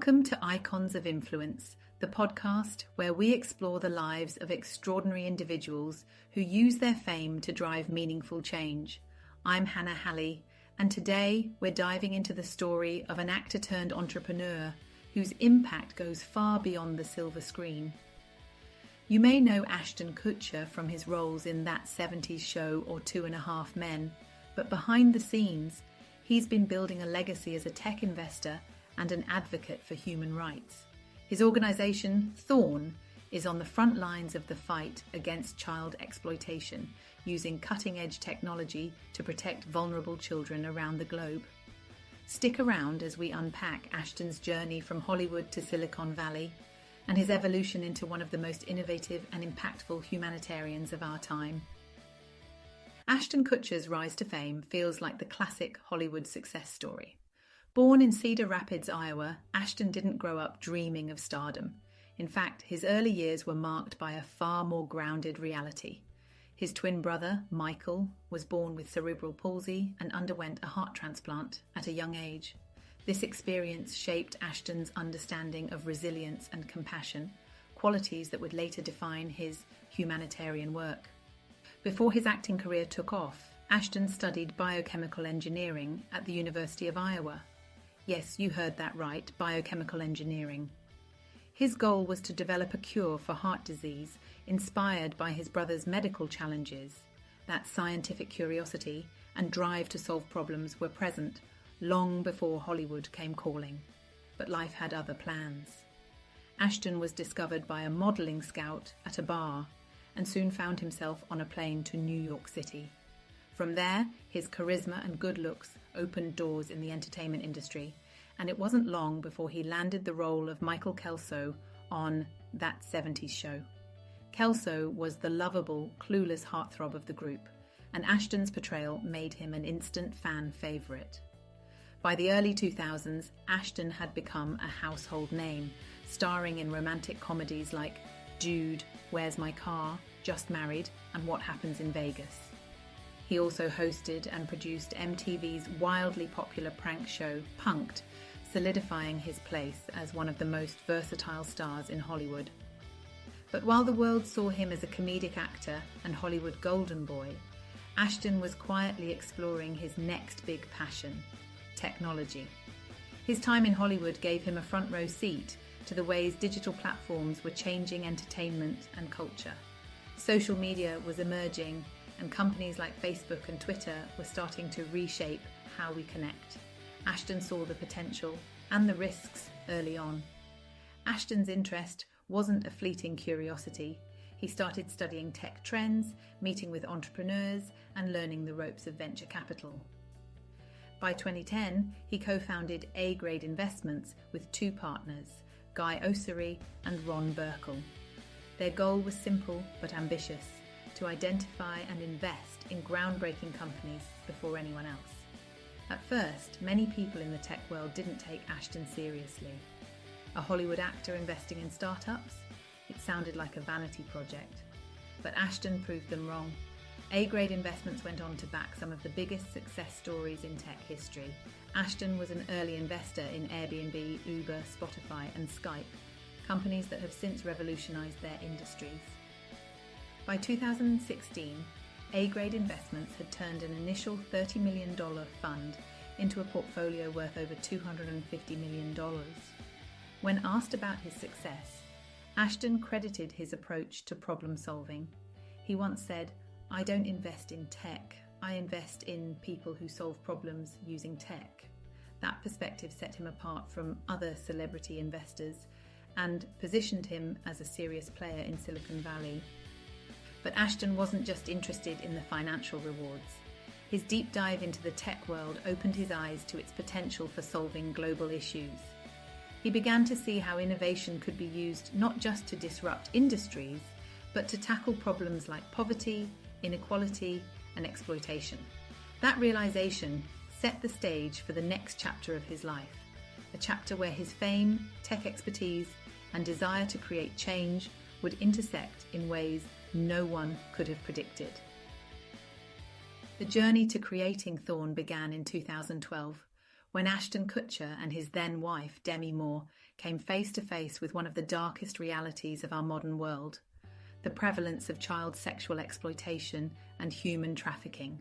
Welcome to Icons of Influence, the podcast where we explore the lives of extraordinary individuals who use their fame to drive meaningful change. I'm Hannah Halley, and today we're diving into the story of an actor-turned-entrepreneur whose impact goes far beyond the silver screen. You may know Ashton Kutcher from his roles in That 70s Show or 2.5 Men, but behind the scenes, he's been building a legacy as a tech investor and an advocate for human rights. His organisation, Thorn, is on the front lines of the fight against child exploitation, using cutting-edge technology to protect vulnerable children around the globe. Stick around as we unpack Ashton's journey from Hollywood to Silicon Valley and his evolution into one of the most innovative and impactful humanitarians of our time. Ashton Kutcher's rise to fame feels like the classic Hollywood success story. Born in Cedar Rapids, Iowa, Ashton didn't grow up dreaming of stardom. In fact, his early years were marked by a far more grounded reality. His twin brother, Michael, was born with cerebral palsy and underwent a heart transplant at a young age. This experience shaped Ashton's understanding of resilience and compassion, qualities that would later define his humanitarian work. Before his acting career took off, Ashton studied biochemical engineering at the University of Iowa. Yes, you heard that right, biochemical engineering. His goal was to develop a cure for heart disease, inspired by his brother's medical challenges. That scientific curiosity and drive to solve problems were present long before Hollywood came calling. But life had other plans. Ashton was discovered by a modelling scout at a bar and soon found himself on a plane to New York City. From there, his charisma and good looks opened doors in the entertainment industry, and it wasn't long before he landed the role of Michael Kelso on That 70s Show. Kelso was the lovable, clueless heartthrob of the group, and Ashton's portrayal made him an instant fan favourite. By the early 2000s, Ashton had become a household name, starring in romantic comedies like Jude, Where's My Car?, Just Married, and What Happens in Vegas. He also hosted and produced MTV's wildly popular prank show, Punk'd, solidifying his place as one of the most versatile stars in Hollywood. But while the world saw him as a comedic actor and Hollywood golden boy, Ashton was quietly exploring his next big passion, technology. His time in Hollywood gave him a front row seat to the ways digital platforms were changing entertainment and culture. Social media was emerging, and companies like Facebook and Twitter were starting to reshape how we connect. Ashton saw the potential and the risks early on. Ashton's interest wasn't a fleeting curiosity. He started studying tech trends, meeting with entrepreneurs, and learning the ropes of venture capital. By 2010, he co-founded A-Grade Investments with two partners, Guy Ossery and Ron Burkle. Their goal was simple but ambitious: to identify and invest in groundbreaking companies before anyone else. At first, many people in the tech world didn't take Ashton seriously. A Hollywood actor investing in startups? It sounded like a vanity project. But Ashton proved them wrong. A-Grade Investments went on to back some of the biggest success stories in tech history. Ashton was an early investor in Airbnb, Uber, Spotify, and Skype, companies that have since revolutionized their industries. By 2016, A-Grade Investments had turned an initial $30 million fund into a portfolio worth over $250 million. When asked about his success, Ashton credited his approach to problem solving. He once said, "I don't invest in tech, I invest in people who solve problems using tech." That perspective set him apart from other celebrity investors and positioned him as a serious player in Silicon Valley. But Ashton wasn't just interested in the financial rewards. His deep dive into the tech world opened his eyes to its potential for solving global issues. He began to see how innovation could be used not just to disrupt industries, but to tackle problems like poverty, inequality, and exploitation. That realization set the stage for the next chapter of his life, a chapter where his fame, tech expertise, and desire to create change would intersect in ways no one could have predicted. The journey to creating Thorn began in 2012, when Ashton Kutcher and his then wife, Demi Moore, came face to face with one of the darkest realities of our modern world, the prevalence of child sexual exploitation and human trafficking.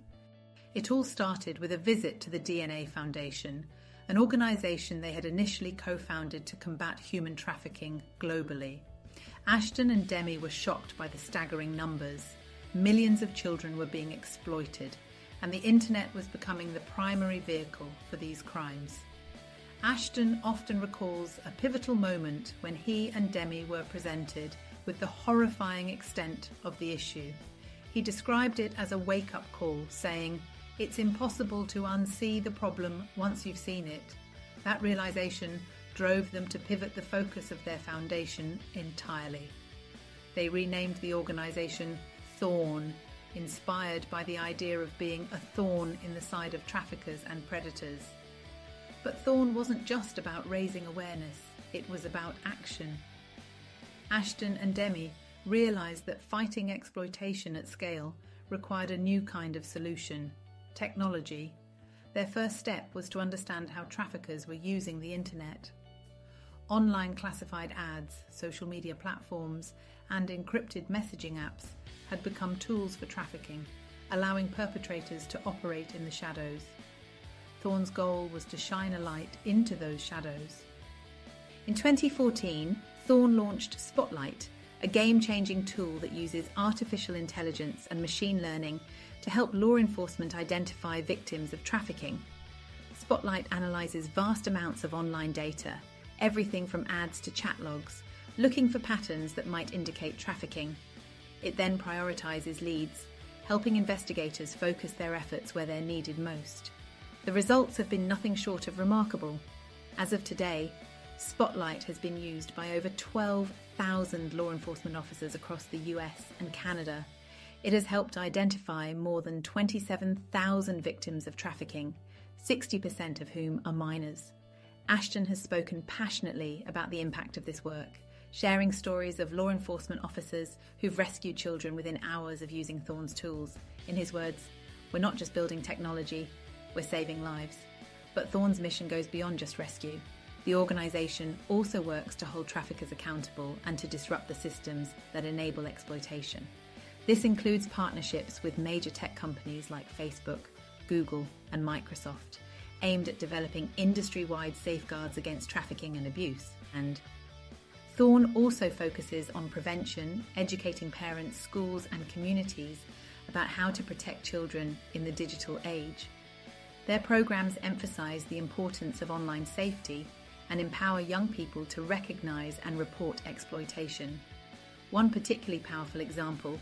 It all started with a visit to the DNA Foundation, an organisation they had initially co-founded to combat human trafficking globally. Ashton and Demi were shocked by the staggering numbers. Millions of children were being exploited, and the internet was becoming the primary vehicle for these crimes. Ashton often recalls a pivotal moment when he and Demi were presented with the horrifying extent of the issue. He described it as a wake-up call, saying, "It's impossible to unsee the problem once you've seen it." That realization drove them to pivot the focus of their foundation entirely. They renamed the organization Thorn, inspired by the idea of being a thorn in the side of traffickers and predators. But Thorn wasn't just about raising awareness, it was about action. Ashton and Demi realized that fighting exploitation at scale required a new kind of solution: technology. Their first step was to understand how traffickers were using the internet. Online classified ads, social media platforms, and encrypted messaging apps had become tools for trafficking, allowing perpetrators to operate in the shadows. Thorn's goal was to shine a light into those shadows. In 2014, Thorn launched Spotlight, a game-changing tool that uses artificial intelligence and machine learning to help law enforcement identify victims of trafficking. Spotlight analyzes vast amounts of online data, everything from ads to chat logs, looking for patterns that might indicate trafficking. It then prioritizes leads, helping investigators focus their efforts where they're needed most. The results have been nothing short of remarkable. As of today, Spotlight has been used by over 12,000 law enforcement officers across the US and Canada. It has helped identify more than 27,000 victims of trafficking, 60% of whom are minors. Ashton has spoken passionately about the impact of this work, sharing stories of law enforcement officers who've rescued children within hours of using Thorn's tools. In his words, "We're not just building technology, we're saving lives." But Thorn's mission goes beyond just rescue. The organisation also works to hold traffickers accountable and to disrupt the systems that enable exploitation. This includes partnerships with major tech companies like Facebook, Google, and Microsoft, aimed at developing industry-wide safeguards against trafficking and abuse. And Thorn also focuses on prevention, educating parents, schools, and communities about how to protect children in the digital age. Their programs emphasize the importance of online safety and empower young people to recognize and report exploitation. One particularly powerful example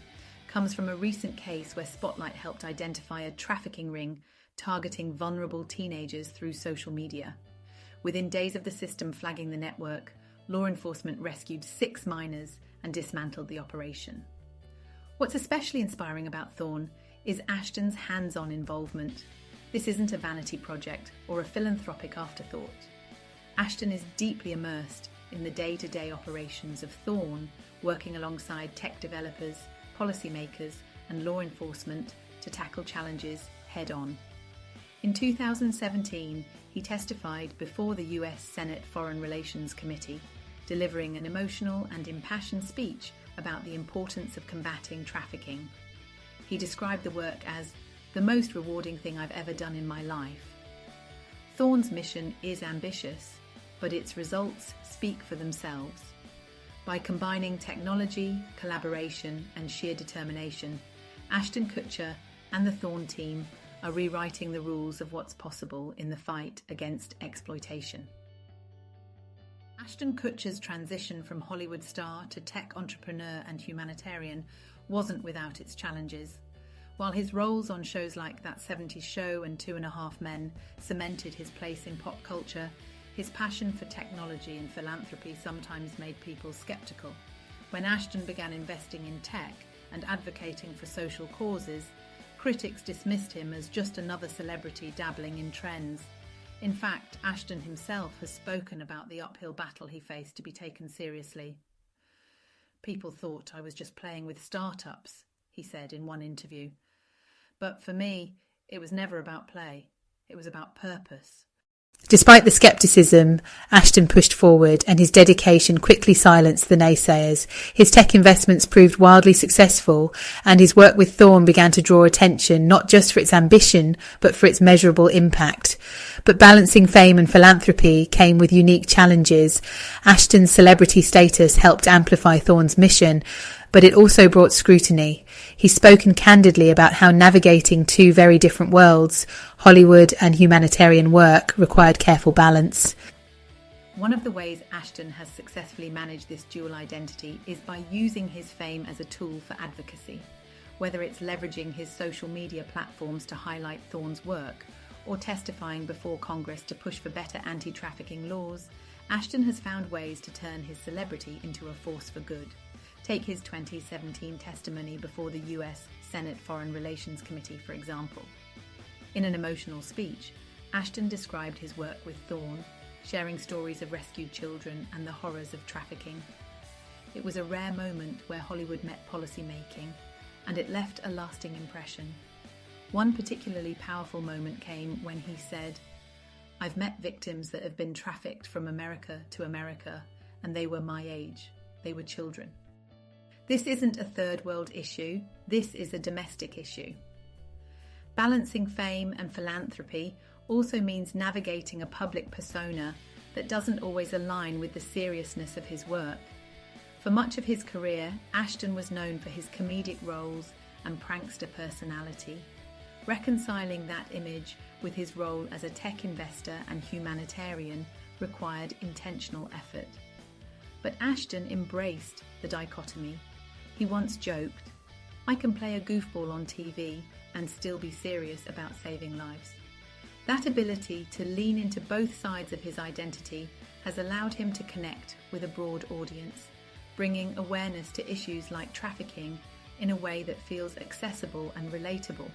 comes from a recent case where Spotlight helped identify a trafficking ring targeting vulnerable teenagers through social media. Within days of the system flagging the network, law enforcement rescued 6 minors and dismantled the operation. What's especially inspiring about Thorn is Ashton's hands-on involvement. This isn't a vanity project or a philanthropic afterthought. Ashton is deeply immersed in the day-to-day operations of Thorn, working alongside tech developers, policymakers, and law enforcement to tackle challenges head-on. In 2017, he testified before the US Senate Foreign Relations Committee, delivering an emotional and impassioned speech about the importance of combating trafficking. He described the work as the most rewarding thing I've ever done in my life. Thorn's mission is ambitious, but its results speak for themselves. By combining technology, collaboration, and sheer determination, Ashton Kutcher and the Thorn team are rewriting the rules of what's possible in the fight against exploitation. Ashton Kutcher's transition from Hollywood star to tech entrepreneur and humanitarian wasn't without its challenges. While his roles on shows like That 70s Show and 2.5 Men cemented his place in pop culture, his passion for technology and philanthropy sometimes made people skeptical. When Ashton began investing in tech and advocating for social causes, critics dismissed him as just another celebrity dabbling in trends. In fact, Ashton himself has spoken about the uphill battle he faced to be taken seriously. "People thought I was just playing with startups," he said in one interview. "But for me, it was never about play. It was about purpose." Despite the scepticism, Ashton pushed forward, and his dedication quickly silenced the naysayers. His tech investments proved wildly successful, and his work with Thorn began to draw attention not just for its ambition, but for its measurable impact. But balancing fame and philanthropy came with unique challenges. Ashton's celebrity status helped amplify Thorn's mission, but it also brought scrutiny. He's spoken candidly about how navigating two very different worlds, Hollywood and humanitarian work, required careful balance. One of the ways Ashton has successfully managed this dual identity is by using his fame as a tool for advocacy. Whether it's leveraging his social media platforms to highlight Thorn's work, or testifying before Congress to push for better anti-trafficking laws, Ashton has found ways to turn his celebrity into a force for good. Take his 2017 testimony before the US Senate Foreign Relations Committee, for example. In an emotional speech, Ashton described his work with Thorn, sharing stories of rescued children and the horrors of trafficking. It was a rare moment where Hollywood met policy-making, and it left a lasting impression. One particularly powerful moment came when he said, "I've met victims that have been trafficked from America to America, and they were my age. They were children." This isn't a third world issue, this is a domestic issue. Balancing fame and philanthropy also means navigating a public persona that doesn't always align with the seriousness of his work. For much of his career, Ashton was known for his comedic roles and prankster personality. Reconciling that image with his role as a tech investor and humanitarian required intentional effort. But Ashton embraced the dichotomy. He once joked, "I can play a goofball on TV and still be serious about saving lives." That ability to lean into both sides of his identity has allowed him to connect with a broad audience, bringing awareness to issues like trafficking in a way that feels accessible and relatable.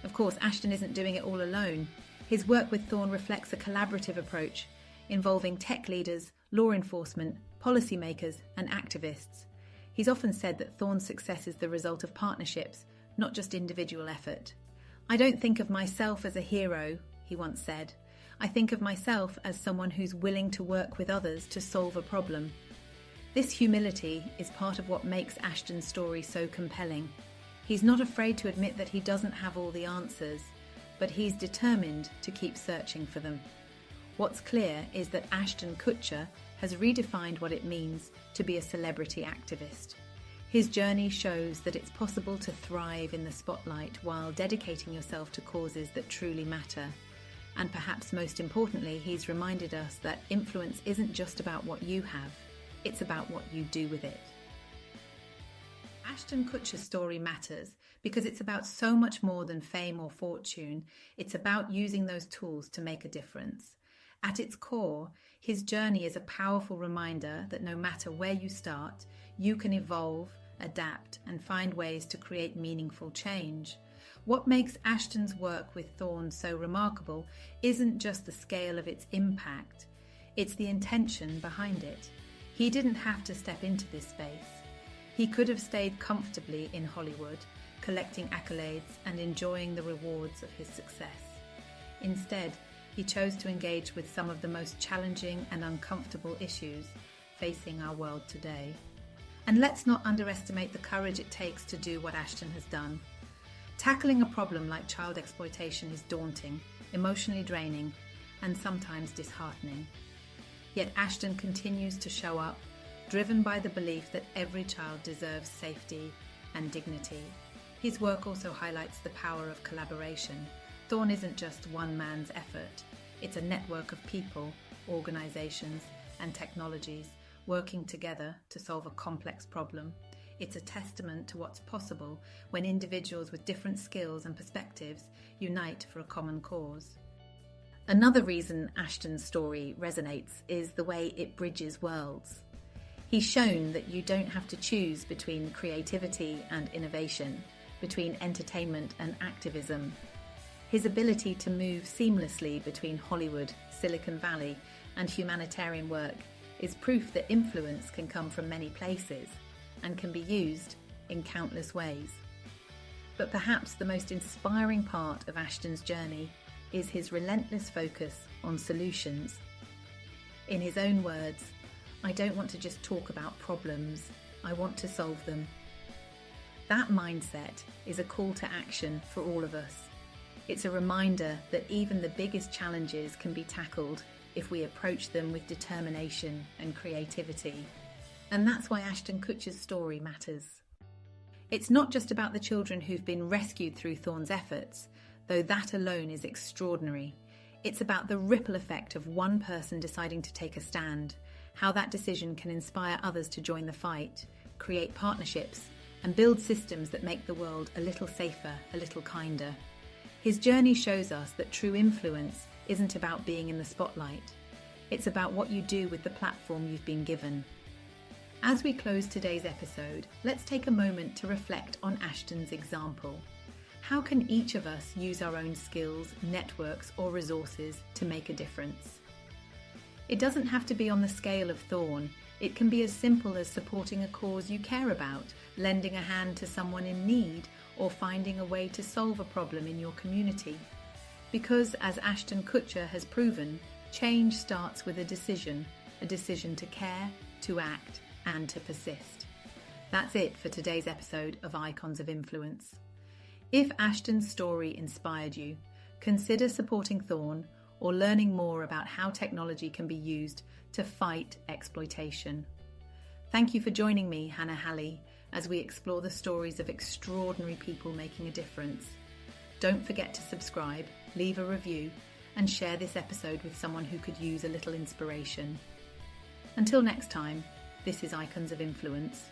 Of course, Ashton isn't doing it all alone. His work with Thorn reflects a collaborative approach involving tech leaders, law enforcement, policymakers, and activists. He's often said that Thorn's success is the result of partnerships, not just individual effort. "I don't think of myself as a hero," he once said. "I think of myself as someone who's willing to work with others to solve a problem." This humility is part of what makes Ashton's story so compelling. He's not afraid to admit that he doesn't have all the answers, but he's determined to keep searching for them. What's clear is that Ashton Kutcher has redefined what it means to be a celebrity activist. His journey shows that it's possible to thrive in the spotlight while dedicating yourself to causes that truly matter. And perhaps most importantly, he's reminded us that influence isn't just about what you have, it's about what you do with it. Ashton Kutcher's story matters because it's about so much more than fame or fortune. It's about using those tools to make a difference. At its core, his journey is a powerful reminder that no matter where you start, you can evolve, adapt, and find ways to create meaningful change. What makes Ashton's work with Thorn so remarkable isn't just the scale of its impact, it's the intention behind it. He didn't have to step into this space. He could have stayed comfortably in Hollywood, collecting accolades and enjoying the rewards of his success. Instead, he chose to engage with some of the most challenging and uncomfortable issues facing our world today. And let's not underestimate the courage it takes to do what Ashton has done. Tackling a problem like child exploitation is daunting, emotionally draining, and sometimes disheartening. Yet Ashton continues to show up, driven by the belief that every child deserves safety and dignity. His work also highlights the power of collaboration. Thorn isn't just one man's effort. It's a network of people, organisations, and technologies working together to solve a complex problem. It's a testament to what's possible when individuals with different skills and perspectives unite for a common cause. Another reason Ashton's story resonates is the way it bridges worlds. He's shown that you don't have to choose between creativity and innovation, between entertainment and activism. His ability to move seamlessly between Hollywood, Silicon Valley, and humanitarian work is proof that influence can come from many places and can be used in countless ways. But perhaps the most inspiring part of Ashton's journey is his relentless focus on solutions. In his own words, "I don't want to just talk about problems, I want to solve them." That mindset is a call to action for all of us. It's a reminder that even the biggest challenges can be tackled if we approach them with determination and creativity. And that's why Ashton Kutcher's story matters. It's not just about the children who've been rescued through Thorn's efforts, though that alone is extraordinary. It's about the ripple effect of one person deciding to take a stand, how that decision can inspire others to join the fight, create partnerships, and build systems that make the world a little safer, a little kinder. His journey shows us that true influence isn't about being in the spotlight. It's about what you do with the platform you've been given. As we close today's episode, let's take a moment to reflect on Ashton's example. How can each of us use our own skills, networks, or resources to make a difference? It doesn't have to be on the scale of Thorn. It can be as simple as supporting a cause you care about, lending a hand to someone in need, or finding a way to solve a problem in your community. Because, as Ashton Kutcher has proven, change starts with a decision to care, to act, and to persist. That's it for today's episode of Icons of Influence. If Ashton's story inspired you, consider supporting Thorn or learning more about how technology can be used to fight exploitation. Thank you for joining me, Hannah Halley, as we explore the stories of extraordinary people making a difference. Don't forget to subscribe, leave a review, and share this episode with someone who could use a little inspiration. Until next time, this is Icons of Influence.